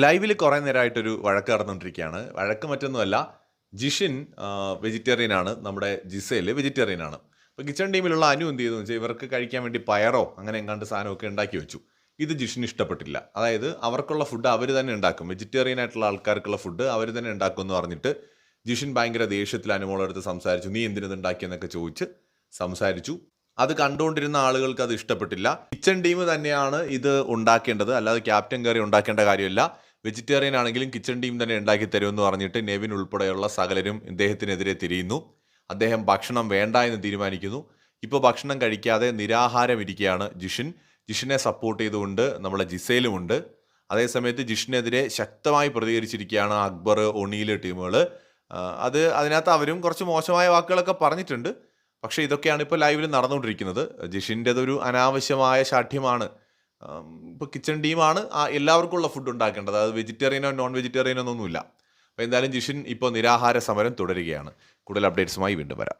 ലൈവിൽ കുറേ നേരമായിട്ടൊരു വഴക്ക് നടന്നുകൊണ്ടിരിക്കുകയാണ്. വഴക്ക് മറ്റൊന്നുമല്ല. ജിഷിൻ വെജിറ്റേറിയൻ ആണ്. നമ്മുടെ ജിസേൽ വെജിറ്റേറിയൻ ആണ്. അപ്പോൾ കിച്ചൺ ടീമിലുള്ള അനു എന്ത് ചെയ്തെന്ന് വെച്ചാൽ ഇവർക്ക് കഴിക്കാൻ വേണ്ടി പയറോ അങ്ങനെ എങ്ങാണ്ട് സാധനമൊക്കെ ഉണ്ടാക്കി വെച്ചു. ഇത് ജിഷിന് ഇഷ്ടപ്പെട്ടില്ല. അതായത് അവർക്കുള്ള ഫുഡ് അവർ തന്നെ ഉണ്ടാക്കും. വെജിറ്റേറിയൻ ആയിട്ടുള്ള ആൾക്കാർക്കുള്ള ഫുഡ് അവർ തന്നെ ഉണ്ടാക്കും എന്ന് പറഞ്ഞിട്ട് ജിഷിൻ ഭയങ്കര ദേഷ്യത്തിൽ അനുമോളടുത്ത് സംസാരിച്ചു. നീ എന്തിനത് ഉണ്ടാക്കിയെന്നൊക്കെ ചോദിച്ച് സംസാരിച്ചു. അത് കണ്ടുകൊണ്ടിരുന്ന ആളുകൾക്ക് അത് ഇഷ്ടപ്പെട്ടില്ല. കിച്ചൺ ടീം തന്നെയാണ് ഇത് ഉണ്ടാക്കേണ്ടത്, അല്ലാതെ ക്യാപ്റ്റൻ കയറി ഉണ്ടാക്കേണ്ട കാര്യമില്ല. വെജിറ്റേറിയൻ ആണെങ്കിലും കിച്ചൺ ടീം തന്നെ ഉണ്ടാക്കി തരുമെന്ന് പറഞ്ഞിട്ട് നെവിൻ ഉൾപ്പെടെയുള്ള സകലരും ഇദ്ദേഹത്തിനെതിരെ തിരിയുന്നു. അദ്ദേഹം ഭക്ഷണം വേണ്ട എന്ന് തീരുമാനിക്കുന്നു. ഇപ്പോൾ ഭക്ഷണം കഴിക്കാതെ നിരാഹാരം ഇരിക്കുകയാണ് ജിഷിൻ. ജിഷിനെ സപ്പോർട്ട് ചെയ്തുകൊണ്ട് നമ്മളെ ജിസയിലുമുണ്ട്. അതേസമയത്ത് ജിഷിനെതിരെ ശക്തമായി പ്രതികരിച്ചിരിക്കുകയാണ് അക്ബർ, ഒണീൽ ടീമുകൾ. അതിനകത്ത് അവരും കുറച്ച് മോശമായ വാക്കുകളൊക്കെ പറഞ്ഞിട്ടുണ്ട്. പക്ഷേ ഇതൊക്കെയാണ് ഇപ്പോൾ ലൈവിൽ നടന്നുകൊണ്ടിരിക്കുന്നത്. ജിഷിൻ്റെതൊരു അനാവശ്യമായ ശാഠ്യമാണ്. ഇപ്പോൾ കിച്ചൺ ടീമാണ് എല്ലാവർക്കും ഉള്ള ഫുഡ് ഉണ്ടാക്കേണ്ടത്. അത് വെജിറ്റേറിയനോ നോൺ വെജിറ്റേറിയനോ ഒന്നുമില്ല. അപ്പോൾ എന്തായാലും ജിഷിൻ ഇപ്പോൾ നിരാഹാര സമരം തുടരുകയാണ്. കൂടുതൽ അപ്ഡേറ്റ്സുമായി വീണ്ടും വരാം.